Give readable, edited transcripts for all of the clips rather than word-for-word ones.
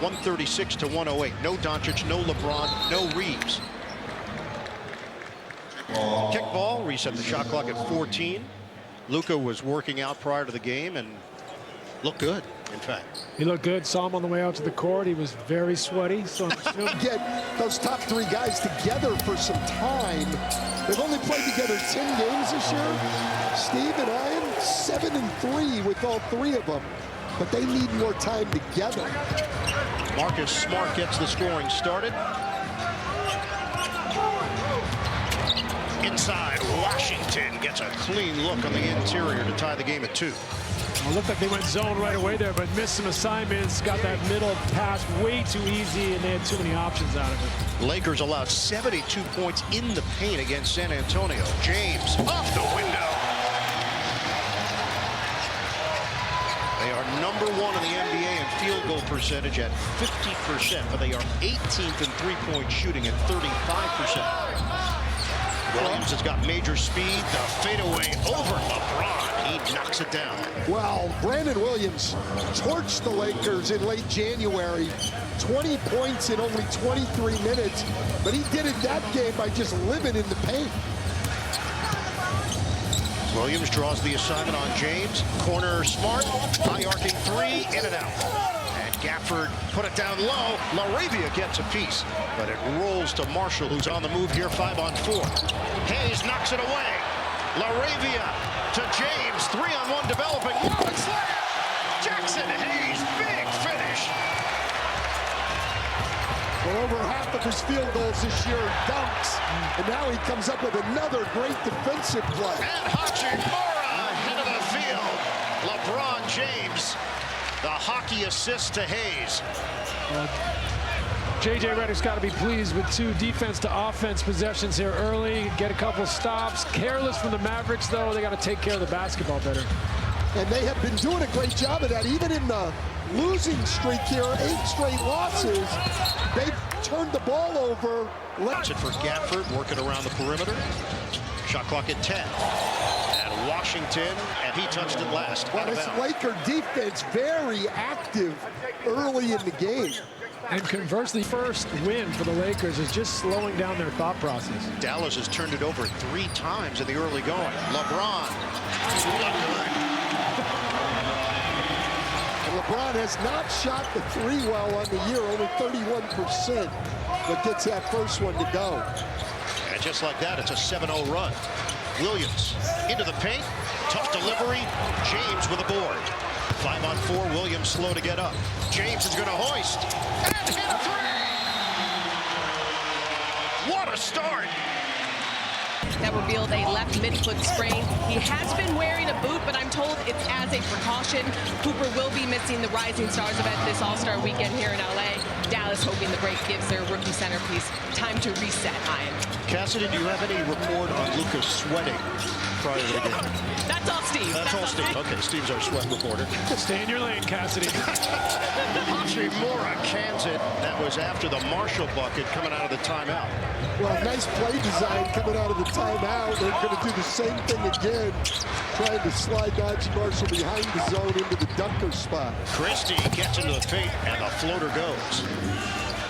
136 to 108. No Doncic, no LeBron, no Reeves. Kickball, reset the shot clock at 14. Luka was working out prior to the game and looked good, in fact. He looked good. Saw him on the way out to the court. He was very sweaty. So get those top three guys together for some time. They've only played together 10 games this year. Steve and I am 7-3 with all three of them, but they need more time together. Marcus Smart gets the scoring started. Inside, Washington gets a clean look on the interior to tie the game at 2. It looked like they went zone right away there, but missed some assignments. Got that middle pass way too easy, and they had too many options out of it. Lakers allowed 72 points in the paint against San Antonio. James off the window. They are #1 in the NBA in field goal percentage at 50%, but they are 18th in three-point shooting at 35%. Williams has got major speed. The fadeaway over LeBron. He knocks it down. Well, Brandon Williams torched the Lakers in late January. 20 points in only 23 minutes. But he did it that game by just living in the paint. Williams draws the assignment on James. Corner Smart. High arcing three. In and out. And Gafford put it down low. LaRavia gets a piece. But it rolls to Marshall, who's on the move here. 5-on-4. Hayes knocks it away. LaRavia to James. 3-on-1 developing. Whoa, it's slam! Jackson Hayes, big finish. Well, over half of his field goals this year are dunks. And now he comes up with another great defensive play. And Hachimura ahead of the field. LeBron James, the hockey assist to Hayes. J.J. Redick's got to be pleased with 2 defense to offense possessions here early. Get a couple stops. Careless from the Mavericks, though. They got to take care of the basketball better. And they have been doing a great job of that. Even in the losing streak here, 8 straight losses, they've turned the ball over. Watch it for Gafford, working around the perimeter. Shot clock at 10. And Washington, and he touched it last. Well, this Laker defense very active early in the game. And conversely, first win for the Lakers is just slowing down their thought process. Dallas has turned it over 3 times in the early going. LeBron. And LeBron has not shot the 3 well on the year, only 31%, but gets that first one to go. And just like that, it's a 7-0 run. Williams into the paint. Tough delivery. James with a board. 5-on-4. Williams slow to get up. James is going to hoist. And hit a 3! What a start! That revealed a left mid-foot sprain. He has been wearing a boot, but I'm told it's as a precaution. Cooper will be missing the Rising Stars event this All-Star weekend here in LA. Dallas hoping the break gives their rookie centerpiece time to reset. Ian. Cassidy, do you have any report on Lucas sweating prior to the game? That's all Steve. That's all Steve. Okay, Steve's our sweat reporter. Stay in your lane, Cassidy. Hachimura cans it. That was after the Marshall bucket coming out of the timeout. Well, nice play design coming out of the timeout. They're going to do the same thing again, trying to slide Najee Marshall behind the zone into the dunker spot. Christie gets into the paint, and the floater goes.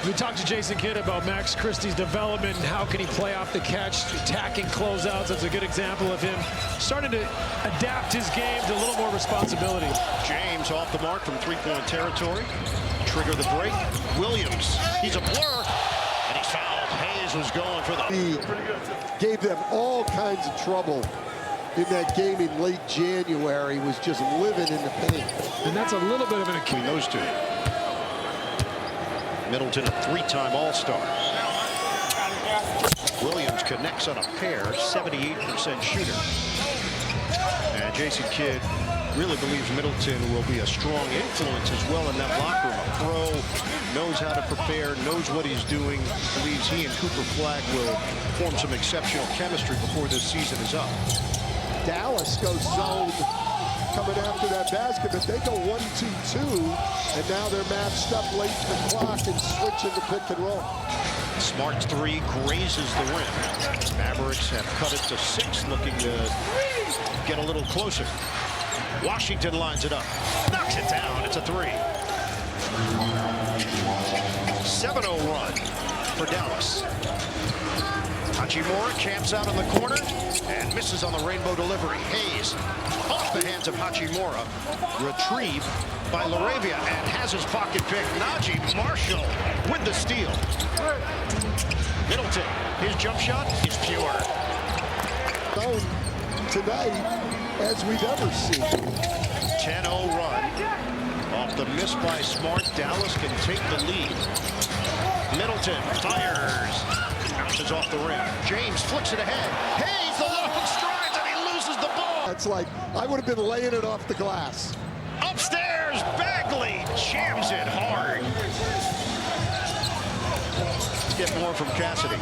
We talked to Jason Kidd about Max Christie's development and how can he play off the catch, attacking closeouts. That's a good example of him starting to adapt his game to a little more responsibility. James off the mark from 3-point territory. Trigger the break. Williams, he's a blur, and he's fouled. Hayes was going for the... He gave them all kinds of trouble in that game in late January, was just living in the paint. And that's a little bit of an between those two. Middleton, a 3-time All-Star. Williams connects on a pair, 78% shooter. And Jason Kidd really believes Middleton will be a strong influence as well in that locker room. A pro, knows how to prepare, knows what he's doing, believes he and Cooper Flagg will form some exceptional chemistry before this season is up. Dallas goes zone coming after that basket, but they go 1-2-2, and now they're matched up late in the clock and switching to pick and roll. Smart's 3 grazes the rim. Mavericks have cut it to 6, looking to get a little closer. Washington lines it up, knocks it down. It's a 3. 7-0 run for Dallas. Hachimura camps out in the corner and misses on the rainbow delivery. Hayes off the hands of Hachimura, retrieved by LaRavia and has his pocket pick. Najee Marshall with the steal. Middleton, his jump shot is pure. Tonight, as we've ever seen. 10-0 run. Off the miss by Smart, Dallas can take the lead. Middleton fires. Bounces off the rim. James flicks it ahead. Hayes, the long strides, and he loses the ball. That's like, I would have been laying it off the glass. Upstairs, Bagley jams it hard. Let's get more from Cassidy.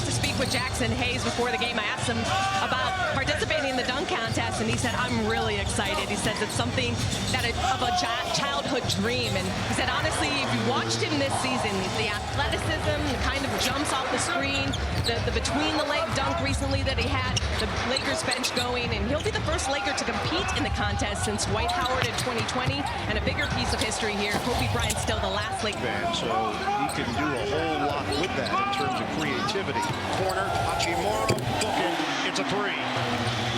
To speak with Jackson Hayes before the game, I asked him about participating in the dunk contest, and he said, I'm really excited. He says it's something that of a childhood dream. And he said, honestly, if you watched him this season, the athleticism, the kind of jumps off the screen, the between-the-leg dunk recently that he had, the Lakers bench going, and he'll be the first Laker to compete in the contest since Dwight Howard in 2020, and a bigger piece of history here. Kobe Bryant's still the last Laker. So he can do a whole lot with that in terms of creativity. Corner, Hachimura, booking, it's a three.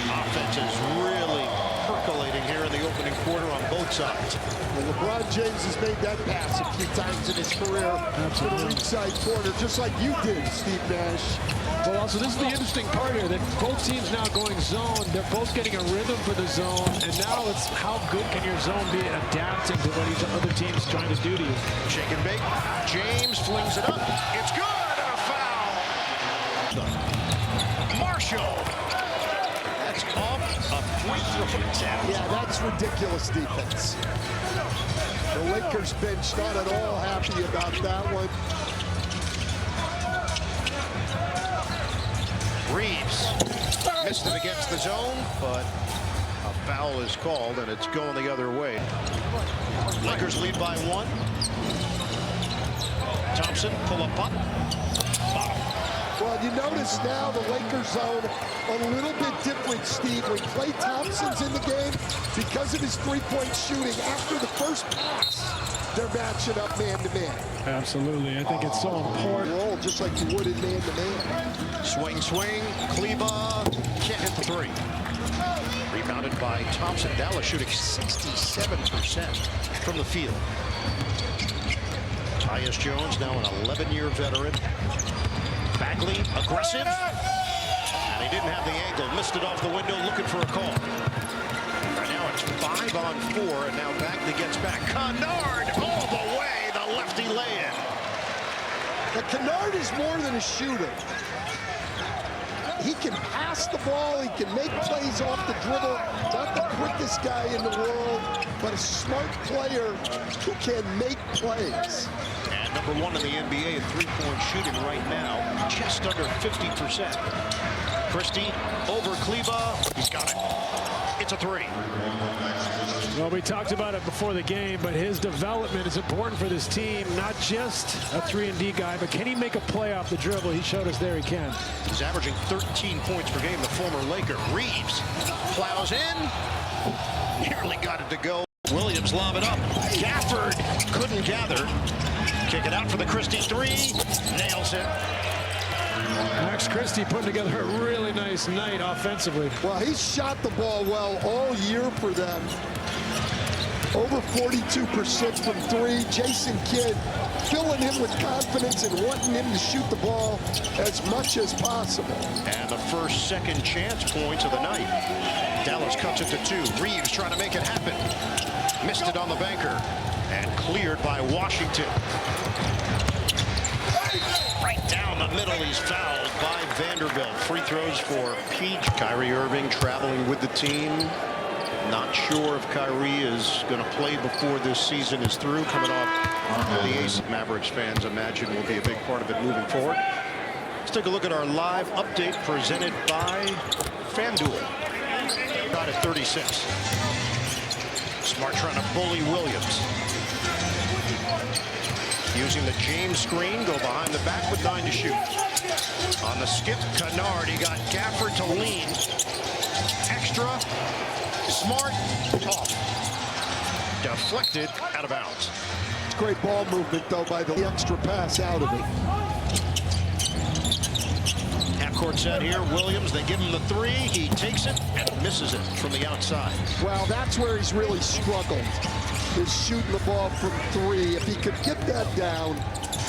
Offense is really percolating here in the opening quarter on both sides. Well, LeBron James has made that pass a few times in his career to the weak side corner, just like you did, Steve Nash. Well, also, this is the interesting part here, that both teams now going zone. They're both getting a rhythm for the zone, and now it's how good can your zone be at adapting to what each other team's trying to do to you. Shake and bake. James flings it up. It's good. A foul. Marshall. That's off a free throw attempt. Yeah, that's ridiculous defense. The Lakers bench not at all happy about that one. Reeves missed it against the zone, but a foul is called, and it's going the other way. Lakers lead by 1. Thompson, pull up puck. Well, you notice now the Lakers zone a little bit different, Steve. When Klay Thompson's in the game, because of his three-point shooting, after the first pass, they're matching up man-to-man. Absolutely. I think it's so important. Roll just like you would in man-to-man. Swing, swing. Kleba can't hit the three. Rebounded by Thompson. Dallas shooting 67% from the field. Tyus Jones, now an 11-year veteran. Bagley, aggressive. And he didn't have the angle. Missed it off the window, looking for a call. Right now it's 5-on-4, and now Bagley gets back. Kennard all the way, the lefty lay-in. But Kennard is more than a shooter. He can pass the ball, he can make plays off the dribble. Not the quickest guy in the world, but a smart player who can make plays. And number 1 in the NBA in three-point shooting right now, just under 50%. Christie over Kleba, he's got it. It's a three. Well, we talked about it before the game, but his development is important for this team. Not just a 3-and-D guy, but can he make a play off the dribble? He showed us there he can. He's averaging 13 points per game, the former Laker. Reeves plows in, nearly got it to go. Williams lob it up. Gafford couldn't gather. Kick it out for the Christie three. Nails it. Max Christie putting together a really nice night offensively. Well, he's shot the ball well all year for them. Over 42% from 3. Jason Kidd filling him with confidence and wanting him to shoot the ball as much as possible. And the first second chance points of the night. Dallas cuts it to 2. Reeves trying to make it happen. Missed it on the banker. And cleared by Washington. Right down the middle, he's fouled by Vanderbilt. Free throws for Peach. Kyrie Irving traveling with the team. Not sure if Kyrie is going to play before this season is through. Coming off the ace, Mavericks fans imagine will be a big part of it moving forward. Let's take a look at our live update presented by FanDuel. Got at 36. Smart trying to bully Williams. Using the James screen, go behind the back with 9 to shoot. On the skip, Kennard, he got Gafford to lean. Extra, Smart, off. deflected out of bounds. It's great ball movement, though, by the extra pass out of it. Half-court set here. Williams, they give him the three. He takes it and misses it from the outside. Well, that's where he's really struggled, is shooting the ball from three. If he could get that down,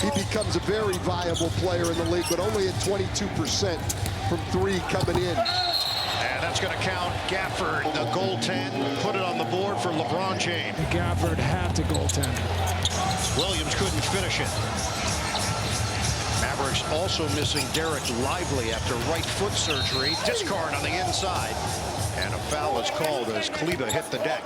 he becomes a very viable player in the league, but only at 22% from three coming in. And that's going to count. Gafford, the goaltend, put it on the board for LeBron James. Gafford had to goaltend. Williams couldn't finish it. Mavericks also missing Derek Lively after right foot surgery. Discard on the inside. And a foul is called as Kleba hit the deck.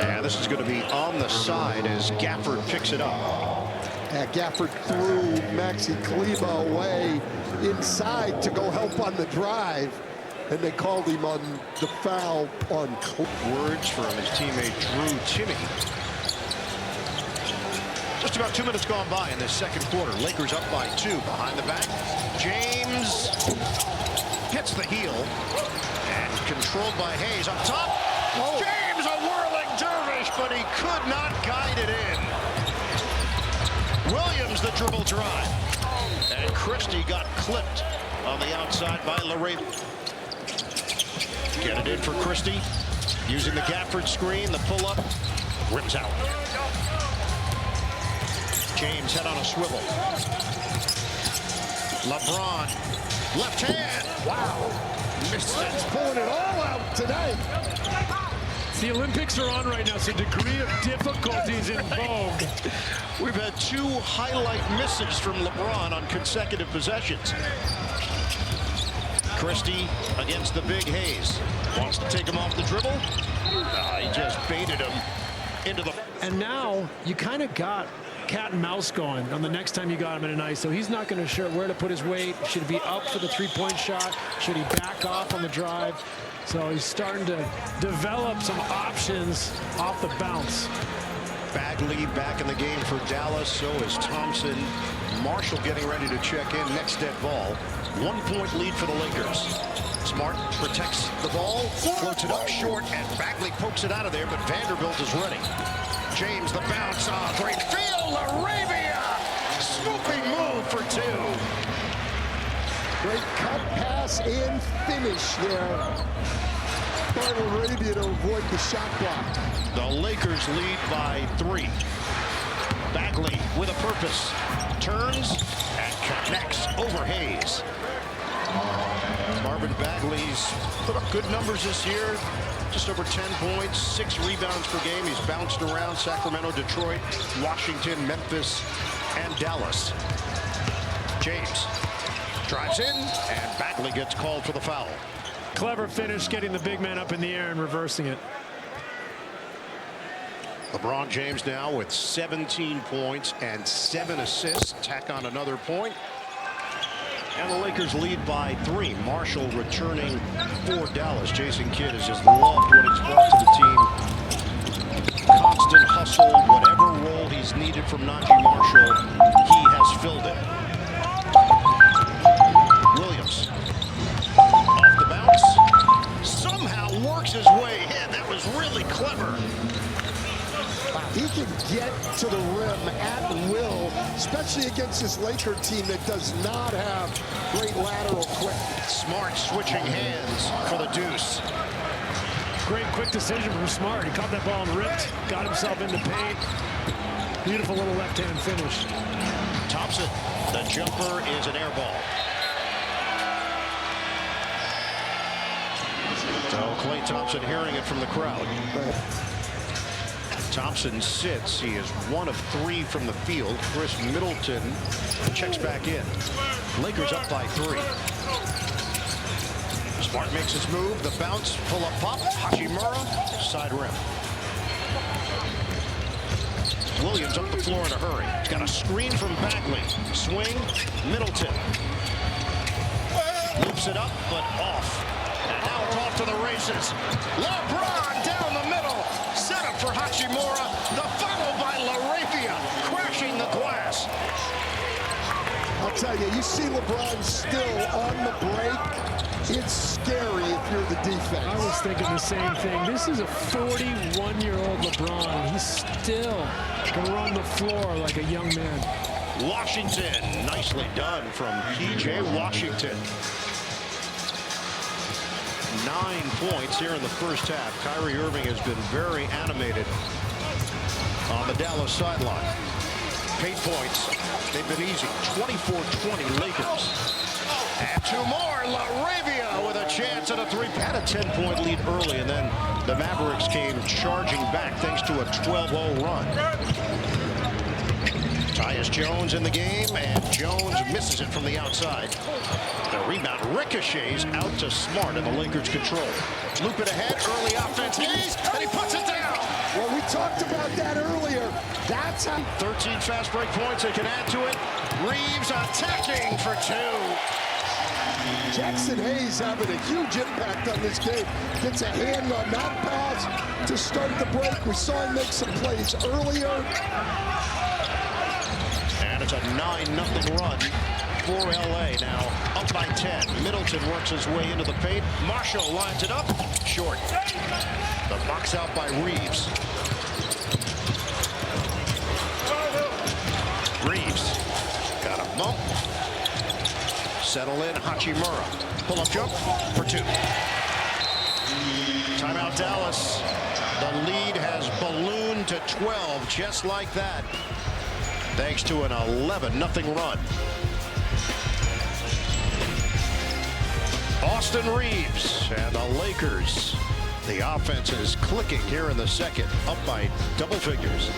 And this is going to be on the side as Gafford picks it up. Gafford threw Maxi Kleba away inside to go help on the drive, and they called him on the foul on Words from his teammate Drew Timme. Just about 2 minutes gone by in this second quarter. Lakers up by 2 behind the back. James hits the heel and controlled by Hayes up top. Oh. James a whirling dervish, but he could not guide it in. Williams the dribble drive. And Christie got clipped on the outside by LaRavia. Get it in for Christie. Using the Gafford screen, the pull-up. Rims out. James head on a swivel. LeBron. Left hand. Wow. Missed it. pulling it all out today. The Olympics are on right now, so degree of difficulty is in vogue. We've had 2 highlight misses from LeBron on consecutive possessions. Christie against the big Hayes. Wants to take him off the dribble. He just baited him into the... And now you kind of got cat and mouse going on the next time you got him in an ice. So he's not going to sure where to put his weight. Should he be up for the three-point shot? Should he back off on the drive? So he's starting to develop some options off the bounce. Bagley back in the game for Dallas. So is Thompson. Marshall getting ready to check in. Next dead ball. 1-point lead for the Lakers. Smart protects the ball, floats it up short, and Bagley pokes it out of there, but Vanderbilt is ready. James, the bounce, great field, LaRavia! Swooping move for 2. Great cut, pass, and finish there by LaRavia to avoid the shot block. The Lakers lead by 3. Bagley with a purpose. Turns and connects over Hayes. Marvin Bagley's put up good numbers this year. Just over 10 points, 6 rebounds per game. He's bounced around Sacramento, Detroit, Washington, Memphis, and Dallas. James drives in, and Bagley gets called for the foul. Clever finish, getting the big man up in the air and reversing it. LeBron James now with 17 points and 7 assists. Tack on another point. And the Lakers lead by 3. Marshall returning for Dallas. Jason Kidd has just loved what he's brought to the team. Constant hustle, whatever role he's needed from Najee Marshall, he has filled it. Williams off the bounce. Somehow works his way in. That was really clever. He can get to the rim at will, especially against this Laker team that does not have great lateral quickness. Smart switching hands for the deuce. Great quick decision from Smart. He caught that ball and ripped, got himself into paint. Beautiful little left-hand finish. Thompson, the jumper is an air ball. So Klay Thompson hearing it from the crowd. Thompson sits. He is 1 of 3 from the field. Chris Middleton checks back in. Lakers up by 3. Smart makes his move. The bounce, pull up pop. Hachimura, side rim. Williams up the floor in a hurry. He's got a screen from Bagley. Swing, Middleton. Loops it up, but off. And now it's off to the races. LeBron down the middle. Set up for Hachimura. The follow by LaRavia. Crashing the glass. I'll tell you, you see LeBron still on the break. It's scary if you're the defense. I was thinking the same thing. This is a 41-year-old LeBron, and he's still going to run the floor like a young man. Washington, nicely done from P.J. Washington. 9 points here in the first half. Kyrie Irving has been very animated on the Dallas sideline. 8 points. They've been easy. 24-20 Lakers. And 2 more. LaRavia with a chance at a 3. Had a 10-point lead early, and then the Mavericks came charging back thanks to a 12-0 run. Tyus Jones in the game, and Jones misses it from the outside. The rebound ricochets out to Smart, and the Lakers control. Loop it ahead, early offense, Hayes, and he puts it down. Well, we talked about that earlier. That's how. 13 fast break points, they can add to it. Reeves attacking for 2. Jackson Hayes having a huge impact on this game. Gets a hand on that pass to start the break. We saw him make some plays earlier. And it's a 9-0 run for LA. Now up by 10. Middleton works his way into the paint. Marshall lines it up. Short. The box out by Reeves. Reeves got a bump. Settle in, Hachimura. Pull-up jump for 2. Timeout Dallas. The lead has ballooned to 12 just like that, thanks to an 11-0 run. Austin Reeves and the Lakers. The offense is clicking here in the second, up by double figures.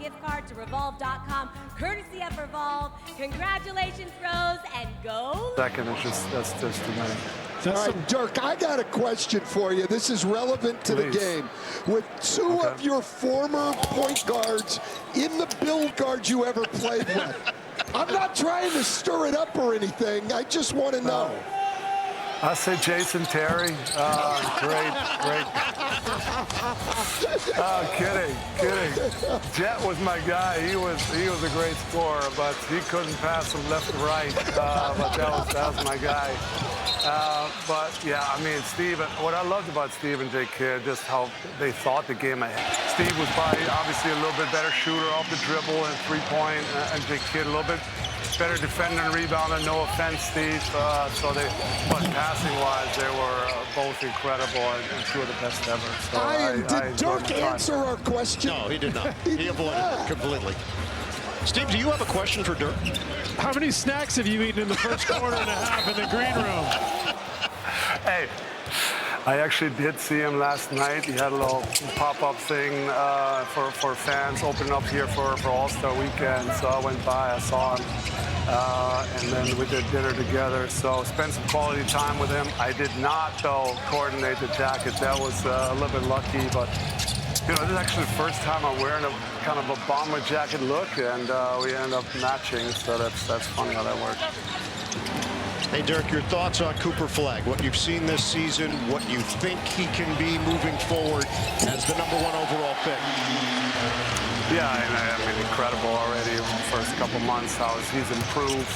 Gift card to Revolve.com, courtesy of Revolve. Congratulations, Rose, and go. Second is that's just too many. All right, Dirk, I got a question for you. This is relevant to the game. With 2 of your former point guards in the build guards you ever played with, I'm not trying to stir it up or anything. I just want to know. I say Jason Terry. Great. Kidding. Jet was my guy. He was a great scorer, but he couldn't pass from left to right. But that was my guy. But yeah, I mean, Steve. What I loved about Steve and J. Kidd, just how they thought the game ahead. Steve was probably obviously a little bit better shooter off the dribble and 3-point, and J. Kidd a little bit better defender and rebounder. No offense, Steve. But passing-wise, they were both incredible and 2 of the best ever. So did Dirk answer our question? No, he did not. He avoided it completely. Steve, do you have a question for Dirk? How many snacks have you eaten in the first quarter and a half in the green room? Hey, I actually did see him last night. He had a little pop-up thing for fans, open up here for All-Star Weekend. So I went by, I saw him, and then we did dinner together. So spent some quality time with him. I did not, though, coordinate the jacket. That was a little bit lucky, but you know, this is actually the first time I'm wearing a kind of a bomber jacket look, and we end up matching. So that's funny how that worked. Hey, Dirk, your thoughts on Cooper Flagg, what you've seen this season, what you think he can be moving forward as the #1 overall pick? Yeah, I mean, incredible already. First couple months, how he's improved,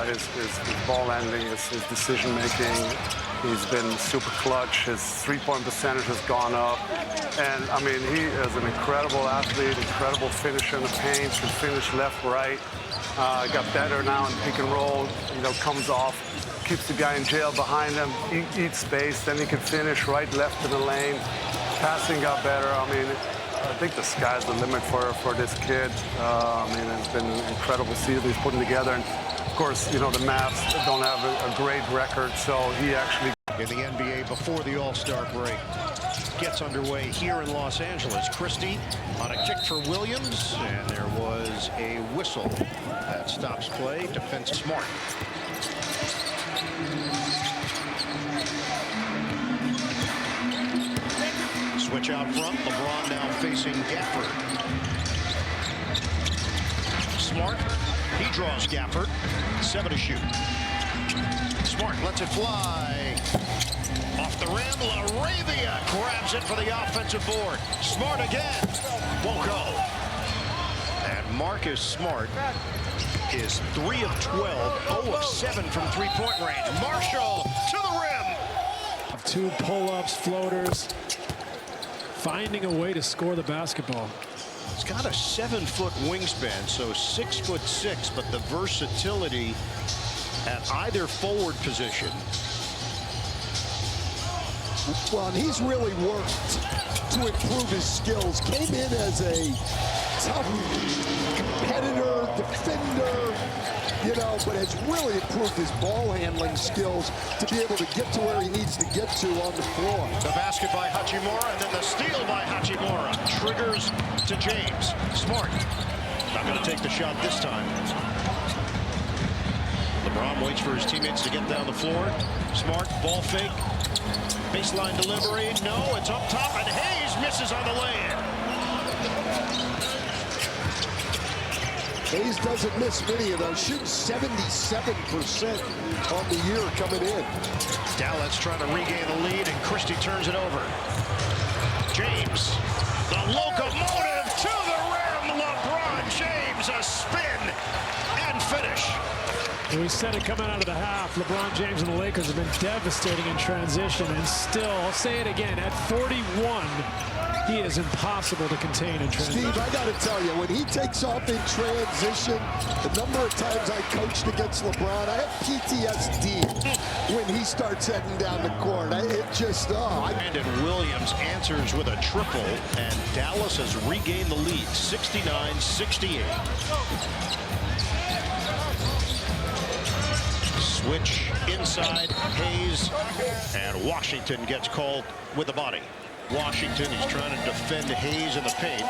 his ball handling, his decision making. He's been super clutch. His 3-point percentage has gone up, and I mean, he is an incredible athlete, incredible finisher in the paint, can finish left, right. Got better now in pick and roll. You know, comes off, keeps the guy in jail behind him, eats space, then he can finish right, left in the lane. Passing got better. I mean, I think the sky's the limit for this kid. I mean, it's been an incredible season he's putting together. And of course, you know, the Mavs don't have a great record, so he actually. In the NBA before the All-Star break gets underway here in Los Angeles. Christie on a kick for Williams, and there was a whistle that stops play. Defense Smart. Switch out front. LeBron now facing Gafford. Smart. He draws Gafford. 7 to shoot. Smart lets it fly. Off the rim. LaRavia grabs it for the offensive board. Smart again. Won't go. And Marcus Smart is 3 of 12, 0 of 7 from three-point range. Marshall to the rim. 2 pull-ups, floaters, finding a way to score the basketball. He's got a 7-foot wingspan, so 6'6", but the versatility at either forward position. Well, and he's really worked to improve his skills. Came in as a tough competitor, defender, you know, but has really improved his ball handling skills to be able to get to where he needs to get to on the floor. The basket by Hachimura, and then the steal by Hachimura. Triggers to James. Smart. Not going to take the shot this time. LeBron waits for his teammates to get down the floor. Smart, ball fake. Baseline delivery. No, it's up top, and Hayes misses on the lay-in. Hayes doesn't miss many of those. Shooting 77% on the year coming in. Dallas trying to regain the lead, and Christie turns it over. James, the locomotive to the rim. LeBron James, a spin and finish. We said it coming out of the half. LeBron James and the Lakers have been devastating in transition, and still, I'll say it again, at 41, he is impossible to contain in transition. Steve, I got to tell you, when he takes off in transition, the number of times I coached against LeBron, I have PTSD when he starts heading down the court. It just, Brandon Williams answers with a triple, and Dallas has regained the lead, 69-68. Switch inside, Hayes, and Washington gets called with the body. Washington, he's trying to defend Hayes in the paint.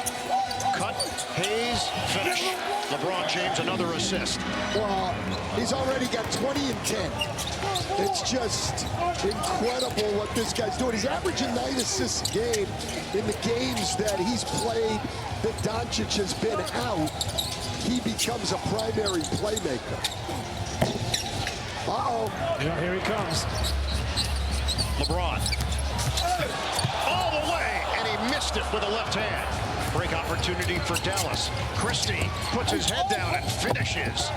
Cut, Hayes, finish. LeBron James, another assist. Well, he's already got 20 and 10. It's just incredible what this guy's doing. He's averaging 9 assists a game in the games that he's played that Doncic has been out. He becomes a primary playmaker. Uh-oh. Yeah, here he comes. LeBron. All the way, and he missed it with the left hand. Break opportunity for Dallas. Christie puts his head down and finishes.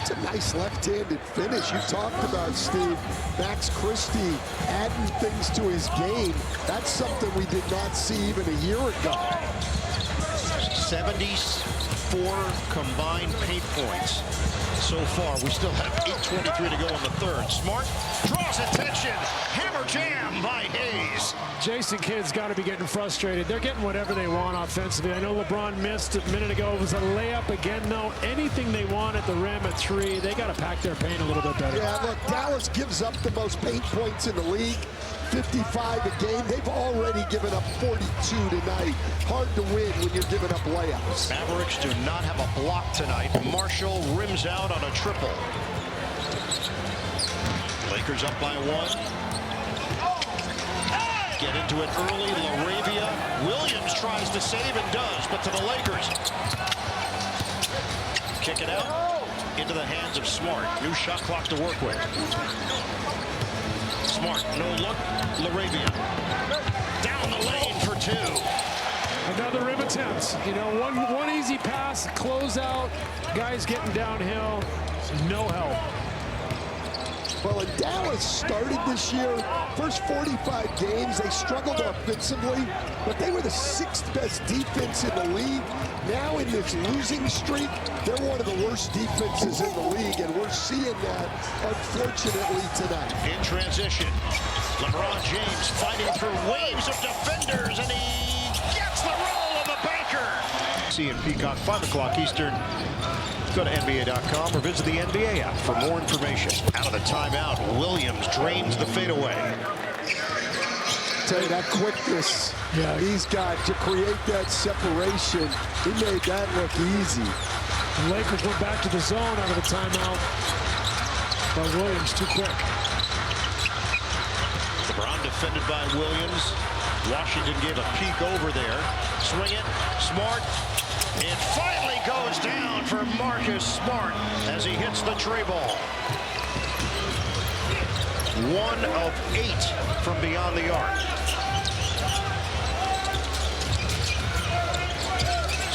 It's a nice left-handed finish. You talked about, Steve, Max Christie adding things to his game. That's something we did not see even a year ago. 74 combined paint points. So far, we still have 8:23 to go in the third. Smart draws attention. Hammer jam by Hayes. Jason Kidd's got to be getting frustrated. They're getting whatever they want offensively. I know LeBron missed a minute ago. It was a layup again, though. Anything they want at the rim at 3, they got to pack their paint a little bit better. Yeah, look, Dallas gives up the most paint points in the league. 55 a game. They've already given up 42 tonight. Hard to win when you're giving up layups. Mavericks do not have a block tonight. Marshall rims out on a triple. Lakers up by 1. Get into it early. LaRavia. Williams tries to save and does, but to the Lakers. Kick it out into the hands of Smart. New shot clock to work with. Smart, no look. LaRavia down the lane for 2. Another rim attempt. You know, one easy pass, close out. Guys getting downhill. No help. Well, and Dallas started this year, first 45 games, they struggled offensively, but they were the 6th best defense in the league. Now in this losing streak, they're one of the worst defenses in the league, and we're seeing that, unfortunately, tonight. In transition, LeBron James fighting through waves of defenders, and he gets the roll of the banker. See in Peacock, 5 o'clock Eastern. Go to NBA.com or visit the NBA app for more information. Out of the timeout, Williams drains the fadeaway. Tell you that quickness he's got to create that separation. He made that look easy. The Lakers went back to the zone out of the timeout. But Williams too quick. LeBron defended by Williams. Washington gave a peek over there. Swing it. Smart. It finally goes down for Marcus Smart as he hits the tray ball. 1 of 8 from beyond the arc.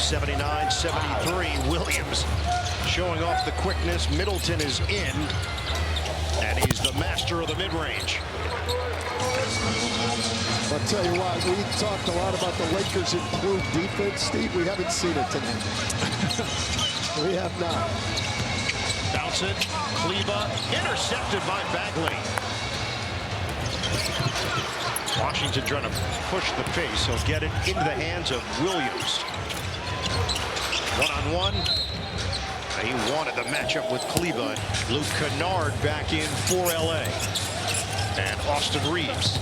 79-73. Williams showing off the quickness. Middleton is in, and he's the master of the mid-range. I'll tell you what, we talked a lot about the Lakers' improved defense, Steve. We haven't seen it tonight. We have not. Bounce it. Kleba intercepted by Bagley. Washington trying to push the pace. He'll get it into the hands of Williams. One-on-one. He wanted the matchup with Kleba. Luke Kennard back in for LA. And Austin Reeves.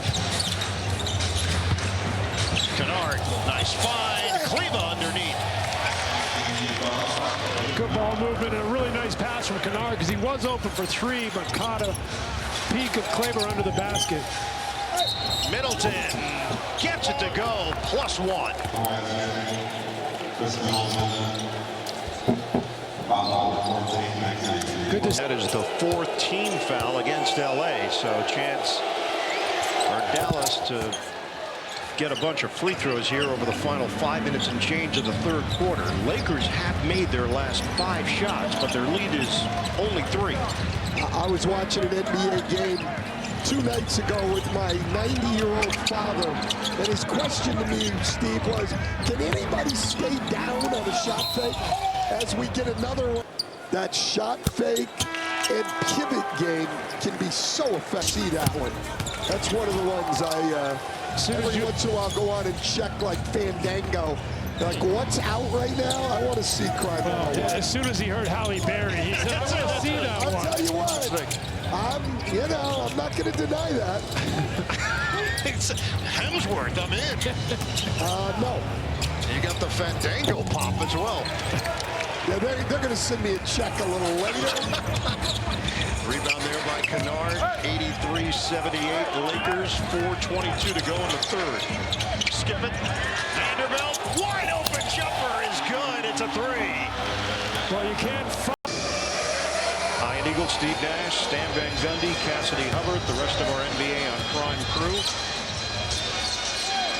Kennard, nice find. Kleba underneath. Good ball movement and a really nice pass from Kennard because he was open for 3, but caught a peek of Kleber under the basket. Middleton gets it to go, +1. That is the 4th team foul against LA, so chance for Dallas to get a bunch of free throws here over the final 5 minutes and change of the 3rd quarter. Lakers have made their last 5 shots, but their lead is only 3. I was watching an NBA game 2 nights ago with my 90-year-old father, and his question to me, Steve, was, can anybody stay down on a shot fake as we get another one? That shot fake and pivot game can be so effective. See that one. That's one of the ones I, every once in a while, go on and check like Fandango. Like, what's out right now? I want to see crime. As soon as he heard Halle Berry, he said, I want to see that one. I'll tell you what, I'm not going to deny that. It's Hemsworth, I'm in. No. You got the Fandango pop as well. Yeah, they're going to send me a check a little later. Rebound there by Kennard, 83-78. Lakers, 4:22 to go in the 3rd. Skip it. Vanderbilt, wide open jumper is good. It's a 3. Well, you can't. Ian Eagle, Steve Nash, Stan Van Gundy, Cassidy Hubbard, the rest of our NBA on Prime Crew.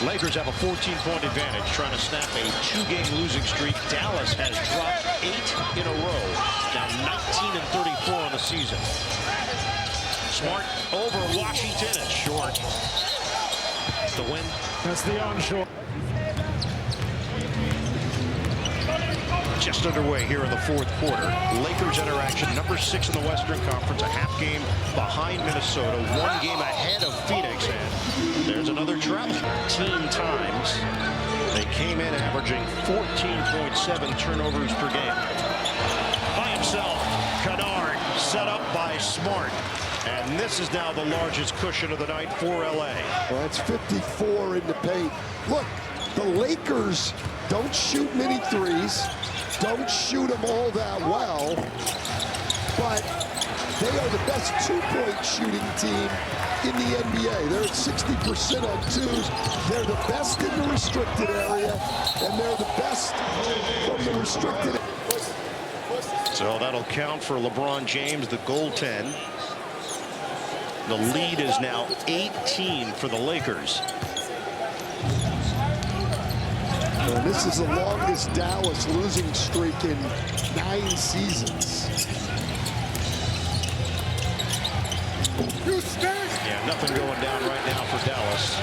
Lakers have a 14-point advantage, trying to snap a 2-game losing streak. Dallas has dropped 8 in a row, down 19-34 on the season. Smart over Washington and short. The win. That's the onshore. Just underway here in the 4th quarter. Lakers interaction, number 6 in the Western Conference, a half game behind Minnesota, 1 game ahead of Phoenix, and there's another travel. 13 times they came in averaging 14.7 turnovers per game. By himself, Kennard set up by Smart, and this is now the largest cushion of the night for LA. Well, that's 54 in the paint. Look, the Lakers don't shoot many threes. Don't shoot them all that well, but they are the best 2-point shooting team in the NBA. They're at 60% on 2s. They're the best in the restricted area, and they're the best from the restricted area. So that'll count for LeBron James, the goaltend. The lead is now 18 for the Lakers. And this is the longest Dallas losing streak in 9 seasons. Yeah, nothing going down right now for Dallas.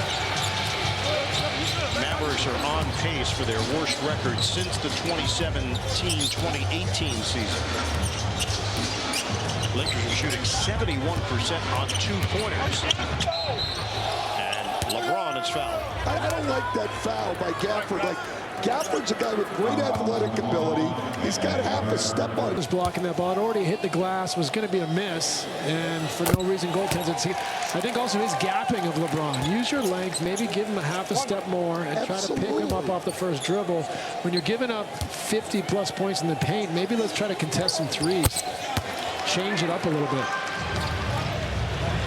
Mavericks are on pace for their worst record since the 2017-2018 season. Lakers are shooting 71% on 2-pointers. And LeBron is fouled. I don't like that foul by Gafford. Like, Gafford's a guy with great athletic ability. He's got half a step on. Was blocking that ball. It already hit the glass. Was going to be a miss, and for no reason, goaltenders. I think also his gapping of LeBron. Use your length. Maybe give him a half a step more and try to pick him up off the first dribble. When you're giving up 50-plus points in the paint, maybe let's try to contest some threes. Change it up a little bit.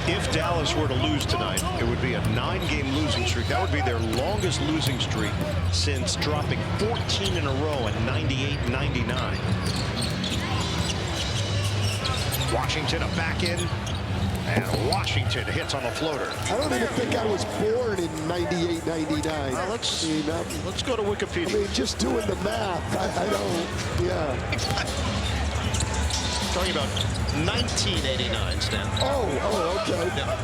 If Dallas were to lose tonight, it would be a 9-game losing streak. That would be their longest losing streak since dropping 14 in a row in 98-99. Washington a back in, and Washington hits on the floater. I don't even think I was born in 98-99. Let's go to Wikipedia. I mean, just doing the math, I don't, yeah. Talking about 1989, Stan. Oh, okay. Yeah.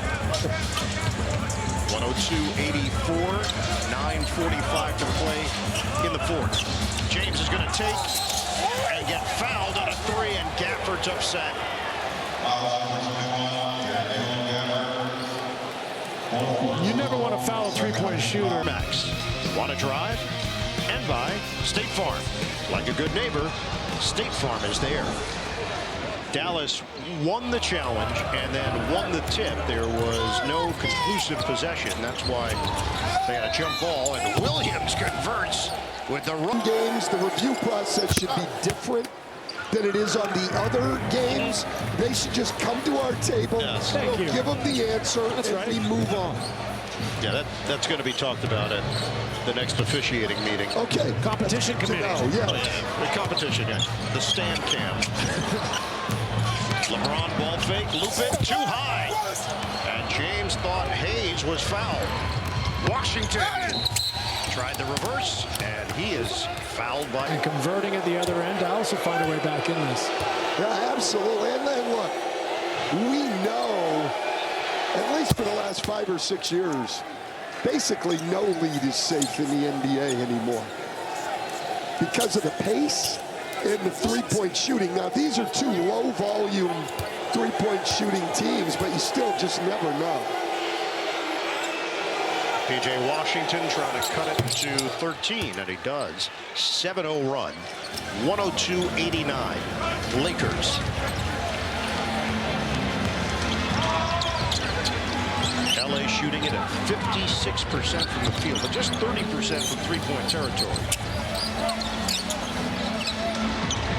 102-84, 9:45 to play in the fourth. James is going to take and get fouled on a three, and Gafford's upset. You never want to foul a three-point shooter. Max, want to drive? And by State Farm. Like a good neighbor, State Farm is there. Dallas won the challenge and then won the tip. There was no conclusive possession. That's why they had a jump ball, and Williams converts with the run. Games, the review process should be different than it is on the other games. They should just come to our table, Yes. we'll give them the answer, and we move on. Yeah, that's going to be talked about at the next officiating meeting. Okay. Competition committee. Yeah. Oh, yeah. The competition, yeah. The stand cam. LeBron ball fake, loop it, too high. And James thought Hayes was fouled. Washington tried the reverse, and he is fouled by... And converting at the other end, Dallas will find a way back in this. Yeah, absolutely. And then look, we know, at least for the last 5 or 6 years, basically no lead is safe in the NBA anymore. Because of the pace and the three-point shooting. Now, these are two low-volume three-point shooting teams, but you still just never know. P.J. Washington trying to cut it to 13, and he does. 7-0 run. 102-89. Lakers. L.A. shooting it at 56% from the field, but just 30% from three-point territory.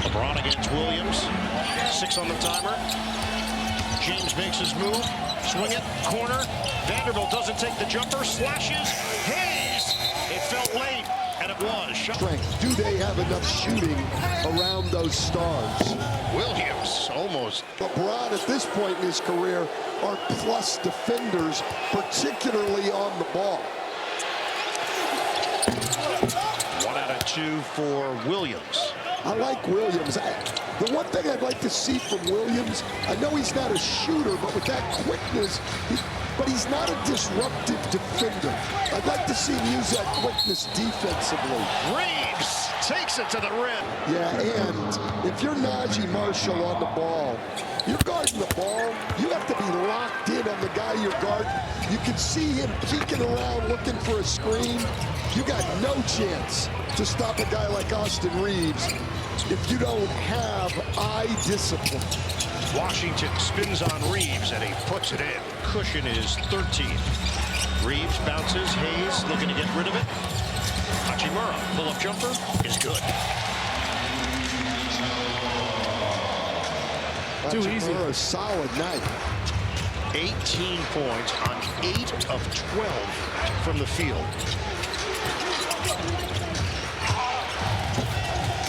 LeBron against Williams. 6 on the timer. James makes his move. Swing it. Corner. Vanderbilt doesn't take the jumper. Slashes. Hayes. It felt late, and it was. Strength. Do they have enough shooting around those stars? Williams almost. LeBron at this point in his career are plus defenders, particularly on the ball. 1 out of 2 for Williams. I like Williams. The one thing I'd like to see from Williams, I know he's not a shooter, but with that quickness, but he's not a disruptive defender. I'd like to see him use that quickness defensively. Reeves takes it to the rim. Yeah, and if you're Najee Marshall on the ball, you're guarding the ball, you have to be locked in on the guy you're guarding. You can see him peeking around looking for a screen. You got no chance to stop a guy like Austin Reeves if you don't have eye discipline. Washington spins on Reeves, and he puts it in. Cushion is 13. Reeves bounces. Hayes looking to get rid of it. Hachimura, pull-up jumper is good. Too easy. A solid night. 18 points on 8 of 12 from the field.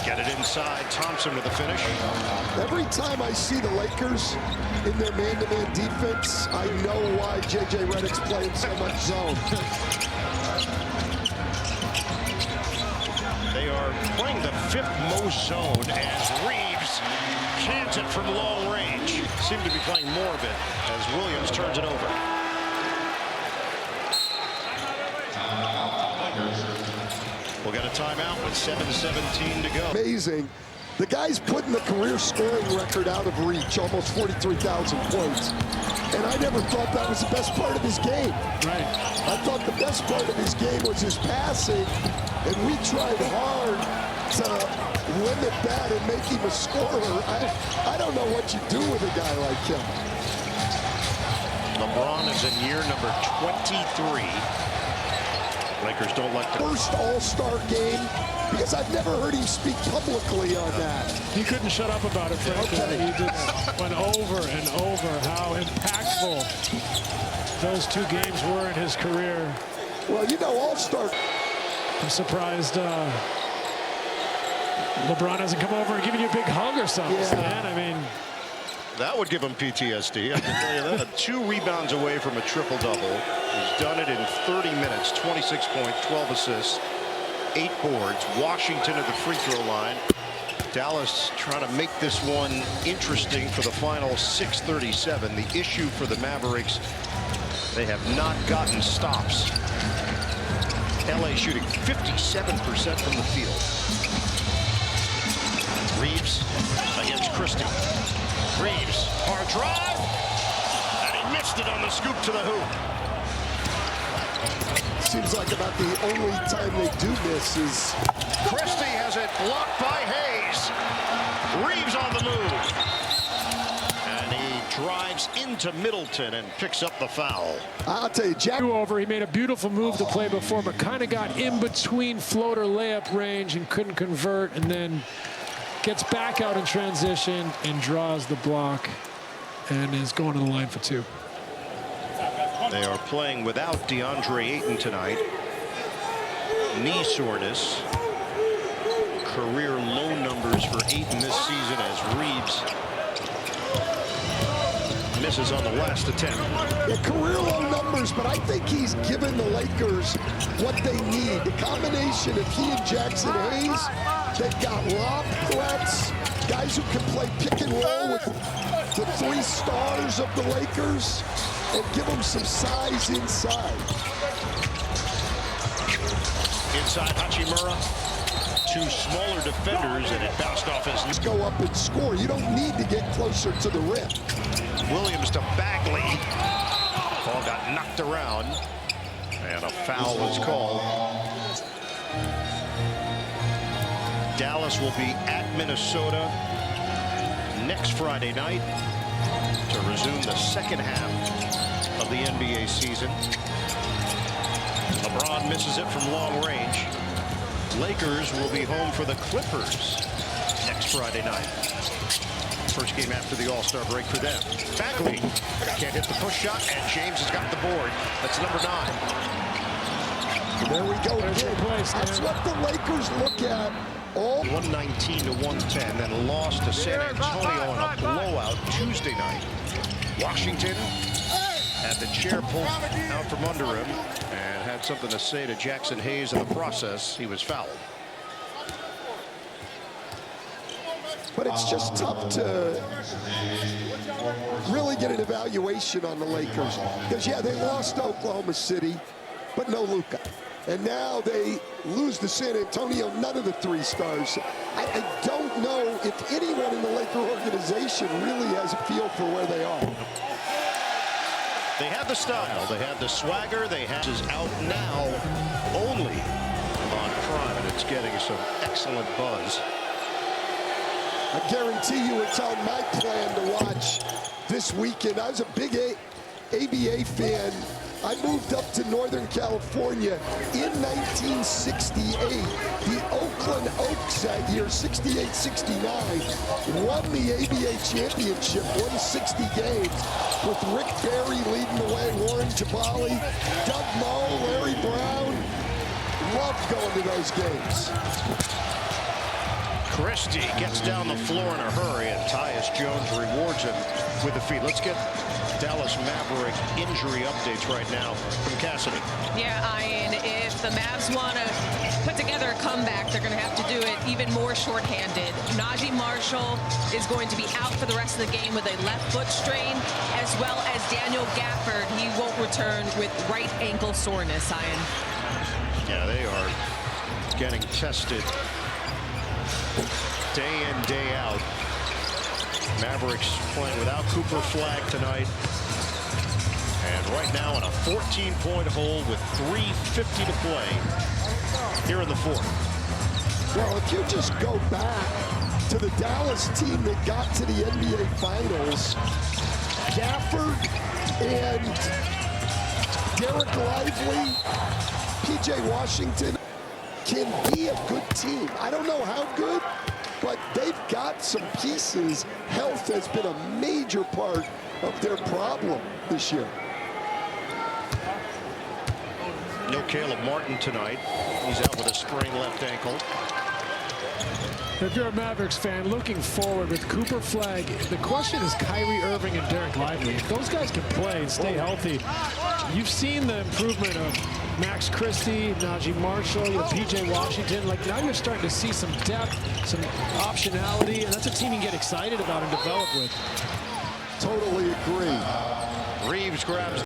Get it inside. Thompson with the finish. Every time I see the Lakers in their man-to-man defense, I know why J.J. Redick's playing so much zone. They are playing the 5th most zone as Reeves cans it from long range. Seem to be playing more of it as Williams turns it over. We'll get a timeout with 7:17 to go. Amazing. The guy's putting the career scoring record out of reach, almost 43,000 points. And I never thought that was the best part of his game. Right. I thought the best part of his game was his passing, and we tried hard to limit that and make him a scorer. I don't know what you do with a guy like him. LeBron is in year number 23. Lakers don't like the first All-Star game, because I've never heard him speak publicly on that. He couldn't shut up about it, frankly. Okay. He just went over and over how impactful those two games were in his career. Well, you know, All-Star. I'm surprised LeBron hasn't come over and given you a big hug or something, Yeah. man. I mean, that would give him PTSD. I can tell you that. 2 rebounds away from a triple-double. He's done it in 30 minutes, 26 points, 12 assists, 8 boards. Washington at the free throw line. Dallas trying to make this one interesting for the final 6:37. The issue for the Mavericks, they have not gotten stops. LA shooting 57% from the field. Reeves against Christie. Reeves, hard drive, and he missed it on the scoop to the hoop. Seems like about the only time they do miss is. Christie has it blocked by Hayes. Reeves on the move. And he drives into Middleton and picks up the foul. I'll tell you, Jack. over. He made a beautiful move to play before, but kind of got in between floater layup range and couldn't convert, and then gets back out in transition and draws the block and is going to the line for 2. They are playing without DeAndre Ayton tonight. Knee soreness. Career low numbers for Ayton this season as Reeves misses on the last attempt. Yeah, career low numbers, but I think he's given the Lakers what they need. The combination of he and Jackson Hayes, they've got lob threats, guys who can play pick and roll with the 3 stars of the Lakers, and give them some size inside. Inside Hachimura. 2 smaller defenders, and it bounced off his. Just go up and score. You don't need to get closer to the rim. Williams to Bagley. Ball got knocked around, and a foul was called. Dallas will be at Minnesota next Friday night to resume the second half of the NBA season. LeBron misses it from long range. Lakers will be home for the Clippers next Friday night. First game after the All-Star break for them. Bagley can't hit the push shot, and James has got the board. That's number 9. There we go. That's what the Lakers look at. All 119 to 110, then lost to San Antonio in a blowout Tuesday night. Washington had the chair pulled out from under him and had something to say to Jackson Hayes in the process. He was fouled. But it's just tough to really get an evaluation on the Lakers. Because, yeah, they lost to Oklahoma City, but no Luka. And now they lose to San Antonio, none of the 3 stars. I don't know if anyone in the Laker organization really has a feel for where they are. They have the style, they have the swagger, they have is out now only on Prime, and it's getting some excellent buzz. I guarantee you it's on my plan to watch this weekend. I was a big ABA fan. I moved up to Northern California in 1968. The Oakland Oaks that year, 68-69, won the ABA championship, won 60 games, with Rick Barry leading the way, Warren Jabali, Doug Moe, Larry Brown. Loved going to those games. Christie gets down the floor in a hurry, and Tyus Jones rewards him with the feed. Let's get Dallas Maverick injury updates right now from Cassidy. Yeah, Ian, if the Mavs want to put together a comeback, they're going to have to do it even more shorthanded. Najee Marshall is going to be out for the rest of the game with a left foot strain, as well as Daniel Gafford. He won't return with right ankle soreness, Ian. Yeah, they are getting tested day in, day out. Mavericks playing without Cooper Flag tonight. And right now in a 14-point hole with 3:50 to play here in the 4th. Well, if you just go back to the Dallas team that got to the NBA Finals, Gafford and Derek Lively P.J. Washington can be a good team. I don't know how good, but they've got some pieces. Health has been a major part of their problem this year. No Caleb Martin tonight. He's out with a sprained left ankle. If you're a Mavericks fan looking forward with Cooper Flagg, the question is Kyrie Irving and Derek Lively. If those guys can play and stay healthy, you've seen the improvement of Max Christie, Najee Marshall, P.J. Washington. Like, now you're starting to see some depth, some optionality, and that's a team you can get excited about and develop with. Totally agree. Reeves grabs